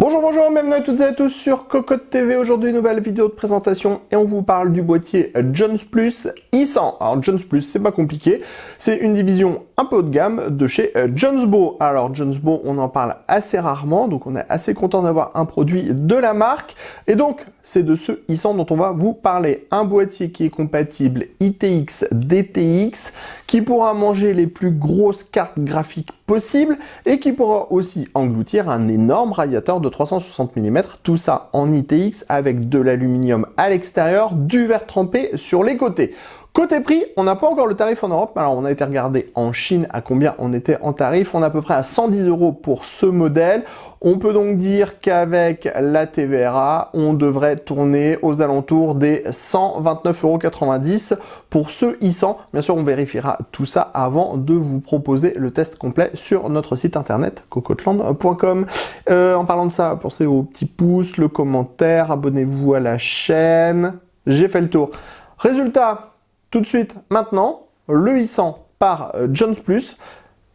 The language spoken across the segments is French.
Bonjour, bonjour, bienvenue à toutes et à tous sur Cocotte TV. Aujourd'hui, nouvelle vidéo de présentation et on vous parle du boîtier Jones Plus i100. Alors, Jones Plus, c'est pas compliqué. C'est une division un peu haut de gamme de chez Jonsbow. Alors, Jonsbow, on en parle assez rarement, donc on est assez content d'avoir un produit de la marque. Et donc, c'est de ce i100 dont on va vous parler. Un boîtier qui est compatible ITX, DTX, qui pourra manger les plus grosses cartes graphiques possibles et qui pourra aussi engloutir un énorme radiateur de 360 mm, tout ça en ITX avec de l'aluminium à l'extérieur, du verre trempé sur les côtés. Côté prix, on n'a pas encore le tarif en Europe, alors on a été regarder en Chine à combien on était en tarif, on est à peu près à 110 € pour ce modèle. On peut donc dire qu'avec la TVRA, on devrait tourner aux alentours des 129,90 € pour ce i100. Bien sûr, on vérifiera tout ça avant de vous proposer le test complet sur notre site internet cocotteland.com. En parlant de ça, pensez au petit pouce, le commentaire, abonnez-vous à la chaîne. J'ai fait le tour. Résultat, tout de suite, maintenant, le i100 par Jones Plus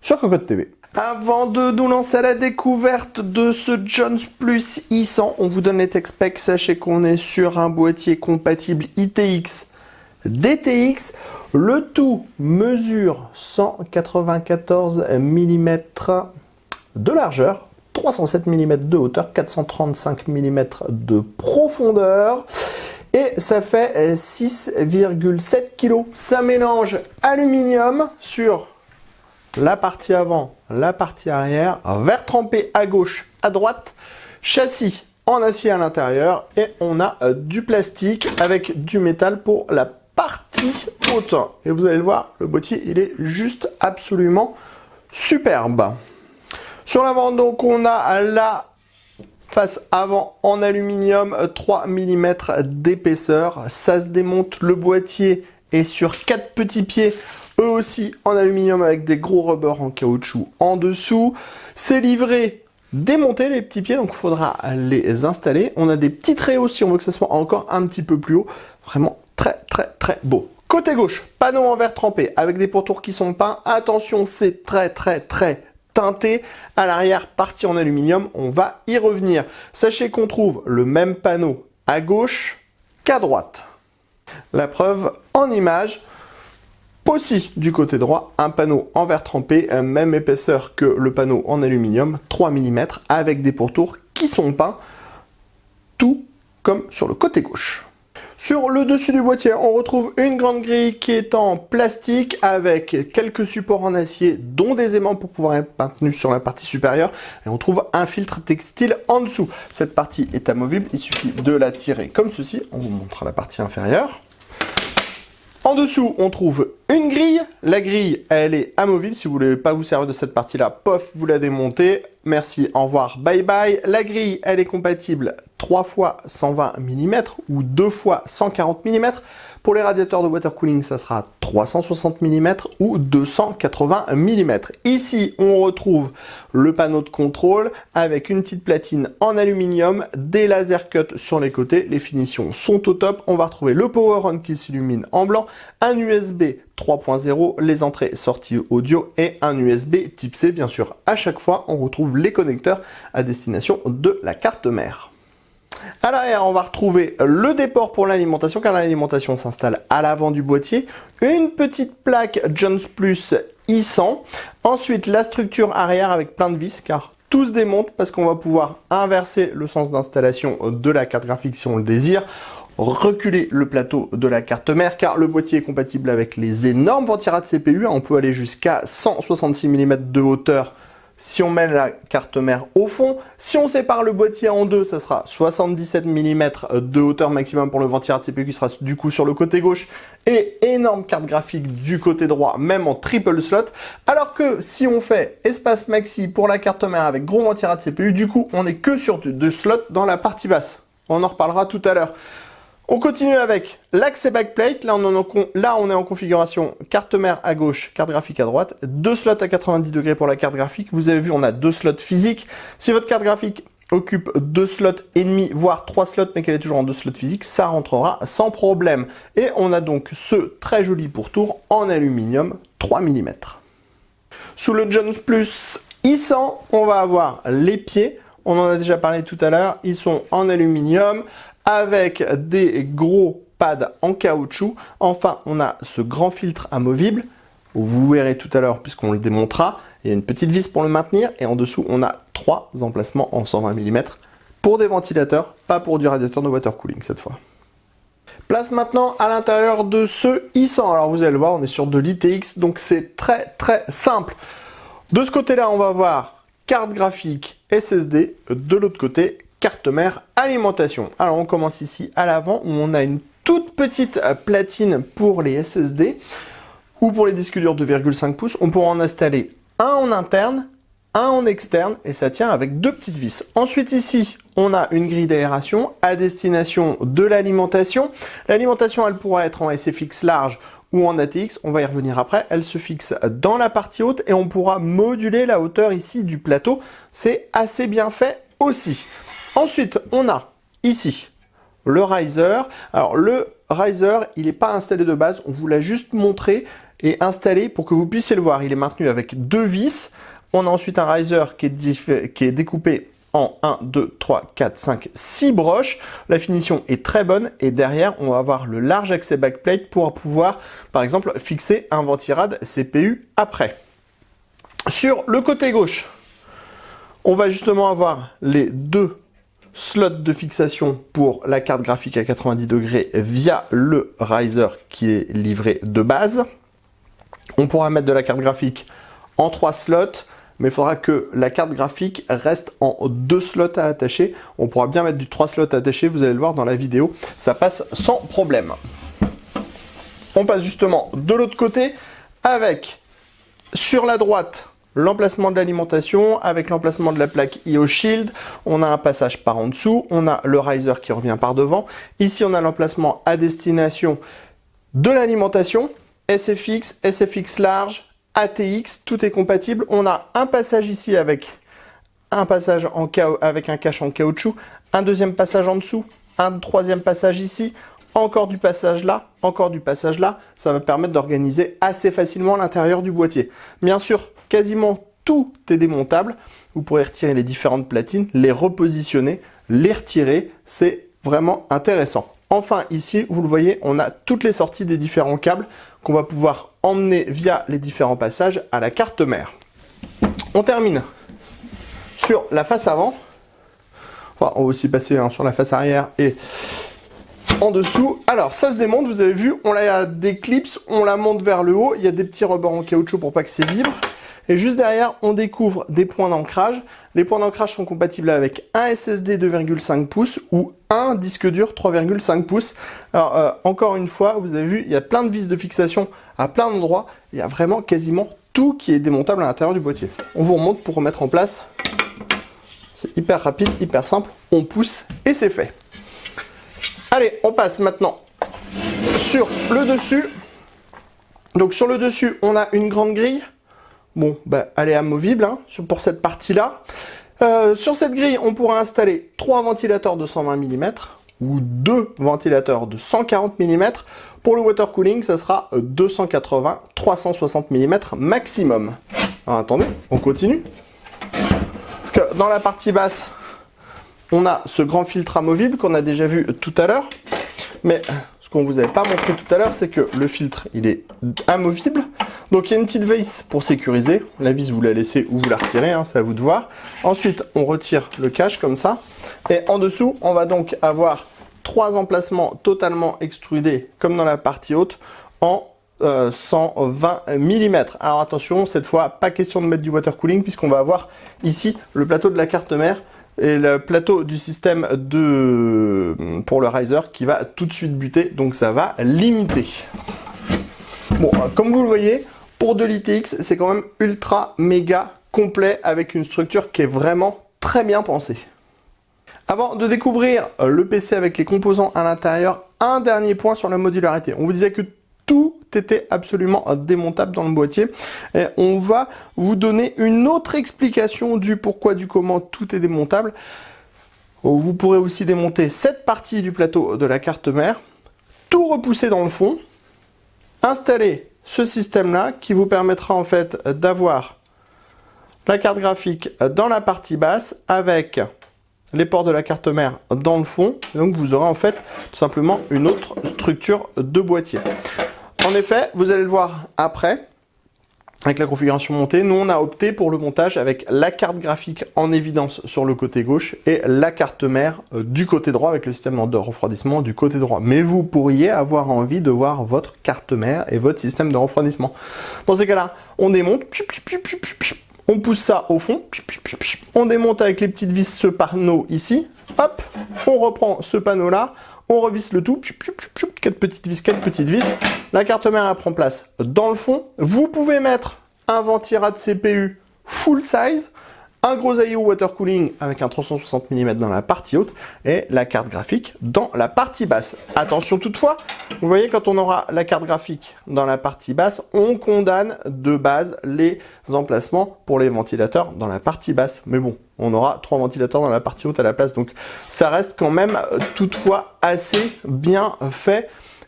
sur Cocotte TV. Avant de nous lancer à la découverte de ce Jones Plus i100, on vous donne les tech specs. Sachez qu'on est sur un boîtier compatible ITX DTX. Le tout mesure 194 mm de largeur, 307 mm de hauteur, 435 mm de profondeur. Et ça fait 6,7 kg. Ça mélange aluminium sur la partie avant, la partie arrière, verre trempé à gauche, à droite, châssis en acier à l'intérieur et on a du plastique avec du métal pour la partie haute. Et vous allez le voir, le boîtier il est juste absolument superbe. Sur l'avant donc on a la face avant en aluminium, 3 mm d'épaisseur. Ça se démonte, le boîtier est sur 4 petits pieds, eux aussi en aluminium avec des gros rubbers en caoutchouc en dessous. C'est livré démonté les petits pieds, donc il faudra les installer. On a des petits traits hauts si on veut que ça soit encore un petit peu plus haut. Vraiment très beau. Côté gauche, panneau en verre trempé avec des pourtours qui sont peints. Attention, c'est très teinté. À l'arrière, partie en aluminium, on va y revenir. Sachez qu'on trouve le même panneau à gauche qu'à droite. La preuve en image. Aussi du côté droit, un panneau en verre trempé, même épaisseur que le panneau en aluminium, 3 mm, avec des pourtours qui sont peints, tout comme sur le côté gauche. Sur le dessus du boîtier, on retrouve une grande grille qui est en plastique avec quelques supports en acier, dont des aimants pour pouvoir être maintenus sur la partie supérieure. Et on trouve un filtre textile en dessous. Cette partie est amovible, il suffit de la tirer comme ceci. On vous montre la partie inférieure. En dessous, on trouve une grille. La grille, elle est amovible. Si vous ne voulez pas vous servir de cette partie-là, pof, vous la démontez. Merci, au revoir, bye bye. La grille, elle est compatible 3 fois 120 mm ou 2 fois 140 mm. Pour les radiateurs de water cooling, ça sera 360 mm ou 280 mm. Ici, on retrouve le panneau de contrôle avec une petite platine en aluminium, des laser cuts sur les côtés. Les finitions sont au top. On va retrouver le power on qui s'illumine en blanc, un USB 3.0, les entrées sorties audio et un USB type C. Bien sûr, à chaque fois, on retrouve les connecteurs à destination de la carte mère. À l'arrière, on va retrouver le déport pour l'alimentation, car l'alimentation s'installe à l'avant du boîtier. Une petite plaque Jones Plus i100. Ensuite, la structure arrière avec plein de vis, car tout se démonte parce qu'on va pouvoir inverser le sens d'installation de la carte graphique si on le désire. Reculer le plateau de la carte mère, car le boîtier est compatible avec les énormes ventirats de CPU. On peut aller jusqu'à 166 mm de hauteur si on met la carte mère au fond. Si on sépare le boîtier en deux, ça sera 77 mm de hauteur maximum pour le ventilateur de CPU qui sera du coup sur le côté gauche et énorme carte graphique du côté droit, même en triple slot. Alors que si on fait espace maxi pour la carte mère avec gros ventilateur de CPU, du coup on n'est que sur 2 slots dans la partie basse. On en reparlera tout à l'heure. On continue avec l'accès backplate. Là, on est en configuration carte mère à gauche, carte graphique à droite. 2 slots à 90 degrés pour la carte graphique. Vous avez vu, on a 2 slots physiques. Si votre carte graphique occupe 2 slots et demi, voire 3 slots, mais qu'elle est toujours en 2 slots physiques, ça rentrera sans problème. Et on a donc ce très joli pourtour en aluminium 3 mm. Sous le Jones Plus i100, on va avoir les pieds. on en a déjà parlé tout à l'heure, ils sont en aluminium avec des gros pads en caoutchouc. Enfin, on a ce grand filtre amovible, où vous verrez tout à l'heure puisqu'on le démontera. Il y a une petite vis pour le maintenir et en dessous, on a 3 emplacements en 120 mm pour des ventilateurs, pas pour du radiateur de water cooling cette fois. Place maintenant à l'intérieur de ce i100. Alors vous allez le voir, on est sur de l'ITX, donc c'est très simple. De ce côté-là, on va voir carte graphique SSD. De l'autre côté, carte mère alimentation. Alors on commence ici à l'avant où on a une toute petite platine pour les SSD ou pour les disques durs 2,5 pouces. On pourra en installer un en interne, un en externe et ça tient avec 2 petites vis. Ensuite ici, on a une grille d'aération à destination de l'alimentation. L'alimentation, elle pourra être en SFX large ou en ATX, on va y revenir après. Elle se fixe dans la partie haute et on pourra moduler la hauteur ici du plateau. C'est assez bien fait aussi. Ensuite, on a ici le riser. Alors le riser, il n'est pas installé de base, on vous l'a juste montré et installé pour que vous puissiez le voir. Il est maintenu avec 2 vis. On a ensuite un riser qui est découpé en 1, 2, 3, 4, 5, 6 broches. La finition est très bonne et derrière, on va avoir le large accès backplate pour pouvoir, par exemple, fixer un ventirad CPU après. Sur le côté gauche, on va justement avoir les 2 slots de fixation pour la carte graphique à 90 degrés via le riser qui est livré de base. On pourra mettre de la carte graphique en 3 slots, mais il faudra que la carte graphique reste en 2 slots à attacher. On pourra bien mettre du 3 slots attachés, vous allez le voir dans la vidéo, ça passe sans problème. On passe justement de l'autre côté avec, sur la droite, l'emplacement de l'alimentation avec l'emplacement de la plaque IO Shield. On a un passage par en dessous, on a le riser qui revient par devant. Ici, on a l'emplacement à destination de l'alimentation, SFX, SFX large, ATX, tout est compatible. On a un passage ici avec un passage avec un cache en caoutchouc, un deuxième passage en dessous, un troisième passage ici, encore du passage là, encore du passage là. Ça va permettre d'organiser assez facilement l'intérieur du boîtier. Bien sûr, quasiment tout est démontable. Vous pourrez retirer les différentes platines, les repositionner, les retirer. C'est vraiment intéressant. Enfin, ici, vous le voyez, on a toutes les sorties des différents câbles qu'on va pouvoir emmener via les différents passages à la carte mère. On termine sur la face avant. Enfin, on va aussi passer sur la face arrière et en dessous. Alors, ça se démonte, vous avez vu, on a des clips, on la monte vers le haut. Il y a des petits rebords en caoutchouc pour pas que ça vibre. Et juste derrière, on découvre des points d'ancrage. Les points d'ancrage sont compatibles avec un SSD 2,5 pouces ou un disque dur 3,5 pouces. Alors, encore une fois, vous avez vu, il y a plein de vis de fixation à plein d'endroits. Il y a vraiment quasiment tout qui est démontable à l'intérieur du boîtier. On vous remonte pour remettre en place. C'est hyper rapide, hyper simple. On pousse et c'est fait. Allez, on passe maintenant sur le dessus. Donc sur le dessus, on a une grande grille. Bon, elle est amovible pour cette partie-là. Sur cette grille, on pourra installer 3 ventilateurs de 120 mm ou 2 ventilateurs de 140 mm. Pour le water cooling, ça sera 280-360 mm maximum. Alors attendez, on continue. Parce que dans la partie basse, on a ce grand filtre amovible qu'on a déjà vu tout à l'heure. Mais ce qu'on vous avait pas montré tout à l'heure, c'est que le filtre, il est amovible. Donc il y a une petite vis pour sécuriser. La vis, vous la laissez ou vous la retirez, c'est à vous de voir. Ensuite, on retire le cache comme ça. Et en dessous, on va donc avoir 3 emplacements totalement extrudés, comme dans la partie haute, en 120 mm. Alors attention, cette fois, pas question de mettre du water cooling, puisqu'on va avoir ici le plateau de la carte mère et le plateau du système pour le riser qui va tout de suite buter, donc ça va limiter. Bon, comme vous le voyez, pour de l'ITX, c'est quand même ultra méga complet avec une structure qui est vraiment très bien pensée. Avant de découvrir le PC avec les composants à l'intérieur, un dernier point sur la modularité. On vous disait que tout était absolument démontable dans le boîtier. Et on va vous donner une autre explication du pourquoi, du comment tout est démontable. Vous pourrez aussi démonter cette partie du plateau de la carte mère, tout repousser dans le fond, installer ce système-là qui vous permettra en fait d'avoir la carte graphique dans la partie basse avec les ports de la carte mère dans le fond. Donc vous aurez en fait tout simplement une autre structure de boîtier. En effet, vous allez le voir après, avec la configuration montée, nous on a opté pour le montage avec la carte graphique en évidence sur le côté gauche et la carte mère du côté droit avec le système de refroidissement du côté droit. Mais vous pourriez avoir envie de voir votre carte mère et votre système de refroidissement. Dans ces cas-là, on démonte, on pousse ça au fond, on démonte avec les petites vis ce panneau ici, hop, on reprend ce panneau-là, on revisse le tout, 4 petites vis, la carte mère elle prend place dans le fond. Vous pouvez mettre un ventirad CPU full size, un gros I/O water cooling avec un 360 mm dans la partie haute et la carte graphique dans la partie basse. Attention toutefois, vous voyez quand on aura la carte graphique dans la partie basse, on condamne de base les emplacements pour les ventilateurs dans la partie basse. Mais bon, on aura 3 ventilateurs dans la partie haute à la place, donc ça reste quand même toutefois assez bien fait.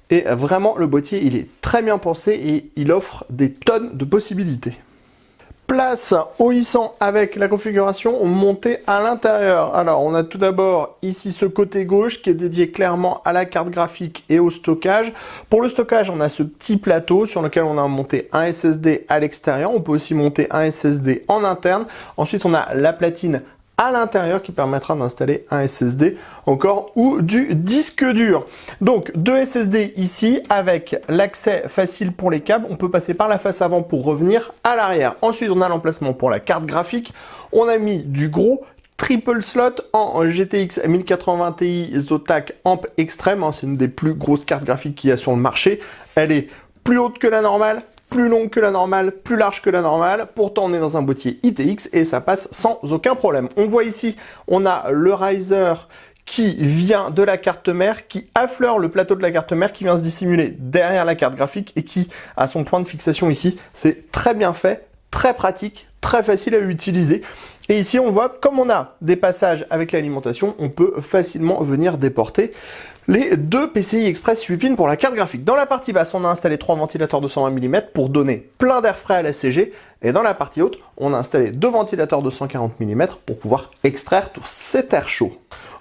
Et vraiment, le boîtier, il est très bien pensé et il offre des tonnes de possibilités. Place au i100 avec la configuration montée à l'intérieur. Alors, on a tout d'abord ici ce côté gauche qui est dédié clairement à la carte graphique et au stockage. Pour le stockage, on a ce petit plateau sur lequel on a monté un SSD à l'extérieur. On peut aussi monter un SSD en interne. Ensuite, on a la platine à l'intérieur qui permettra d'installer un SSD encore ou du disque dur. Donc 2 SSD ici avec l'accès facile pour les câbles. On peut passer par la face avant pour revenir à l'arrière. Ensuite on a l'emplacement pour la carte graphique. On a mis du gros triple slot en GTX 1080 Ti Zotac Amp Extreme. C'est une des plus grosses cartes graphiques qu'il y a sur le marché. Elle est plus haute que la normale, plus longue que la normale, plus large que la normale. Pourtant, on est dans un boîtier ITX et ça passe sans aucun problème. On voit ici, on a le riser qui vient de la carte mère, qui affleure le plateau de la carte mère, qui vient se dissimuler derrière la carte graphique et qui a son point de fixation ici. C'est très bien fait, très pratique, très facile à utiliser. Et ici, on voit, comme on a des passages avec l'alimentation, on peut facilement venir déporter les 2 PCI Express 8 pins pour la carte graphique. Dans la partie basse, on a installé 3 ventilateurs de 120 mm pour donner plein d'air frais à la CG. Et dans la partie haute, on a installé 2 ventilateurs de 140 mm pour pouvoir extraire tout cet air chaud.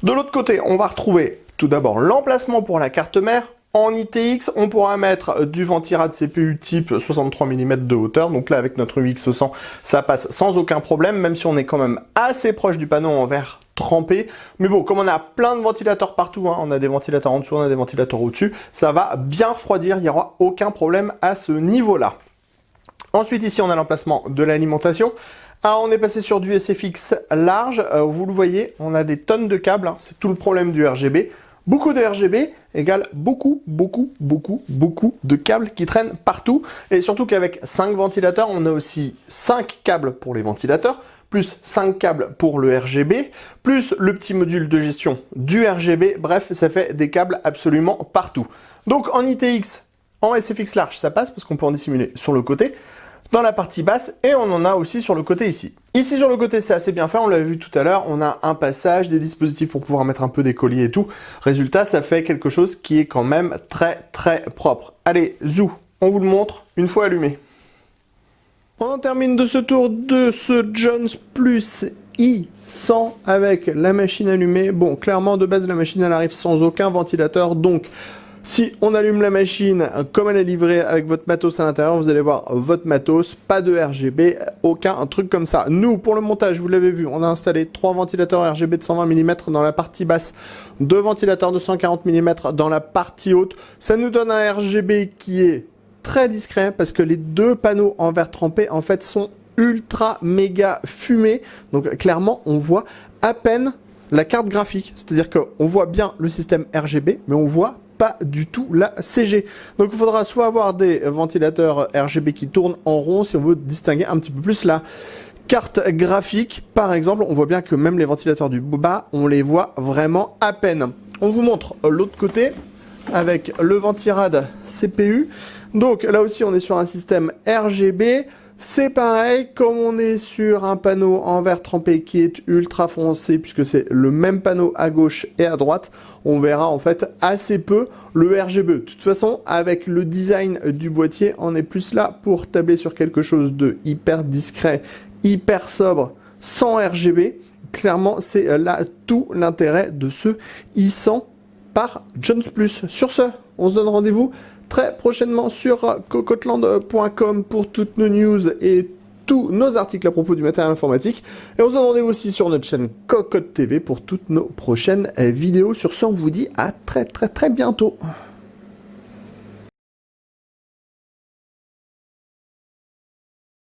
De l'autre côté, on va retrouver tout d'abord l'emplacement pour la carte mère. En ITX, on pourra mettre du ventirad CPU type 63 mm de hauteur. Donc là, avec notre UX100, ça passe sans aucun problème, même si on est quand même assez proche du panneau en verre trempé. Mais bon, comme on a plein de ventilateurs partout, on a des ventilateurs en dessous, on a des ventilateurs au-dessus, ça va bien refroidir, il n'y aura aucun problème à ce niveau-là. Ensuite, ici, on a l'emplacement de l'alimentation. Alors, on est passé sur du SFX large. Vous le voyez, on a des tonnes de câbles. C'est tout le problème du RGB. Beaucoup de RGB égale beaucoup de câbles qui traînent partout. Et surtout qu'avec 5 ventilateurs, on a aussi 5 câbles pour les ventilateurs, plus 5 câbles pour le RGB, plus le petit module de gestion du RGB. Bref, ça fait des câbles absolument partout. Donc en ITX, en SFX large, ça passe parce qu'on peut en dissimuler sur le côté, dans la partie basse, et on en a aussi sur le côté ici. Ici sur le côté, c'est assez bien fait, on l'a vu tout à l'heure, on a un passage, des dispositifs pour pouvoir mettre un peu des colliers et tout. Résultat, ça fait quelque chose qui est quand même très propre. Allez, zou, on vous le montre une fois allumé. On en termine de ce tour de ce Jones Plus i100 avec la machine allumée. Bon, clairement, de base, la machine, elle arrive sans aucun ventilateur. Donc, si on allume la machine comme elle est livrée avec votre matos à l'intérieur, vous allez voir votre matos, pas de RGB, aucun truc comme ça. Nous, pour le montage, vous l'avez vu, on a installé 3 ventilateurs RGB de 120 mm dans la partie basse, 2 ventilateurs de 140 mm dans la partie haute. Ça nous donne un RGB qui est très discret parce que les 2 panneaux en verre trempé en fait sont ultra méga fumés. Donc clairement on voit à peine la carte graphique, c'est-à-dire qu'on voit bien le système RGB mais on voit pas du tout la CG. Donc il faudra soit avoir des ventilateurs RGB qui tournent en rond si on veut distinguer un petit peu plus la carte graphique. Par exemple, on voit bien que même les ventilateurs du bas, on les voit vraiment à peine. On vous montre l'autre côté avec le ventirad CPU. Donc là aussi on est sur un système RGB, c'est pareil, comme on est sur un panneau en verre trempé qui est ultra foncé puisque c'est le même panneau à gauche et à droite, on verra en fait assez peu le RGB. De toute façon, avec le design du boîtier, on est plus là pour tabler sur quelque chose de hyper discret, hyper sobre, sans RGB, Clairement, c'est là tout l'intérêt de ce i100 par Jones Plus. Sur ce, on se donne rendez-vous très prochainement sur cocotland.com pour toutes nos news et tous nos articles à propos du matériel informatique. Et on se donne rendez-vous aussi sur notre chaîne Cocotte TV pour toutes nos prochaines vidéos. Sur ce, on vous dit à très bientôt.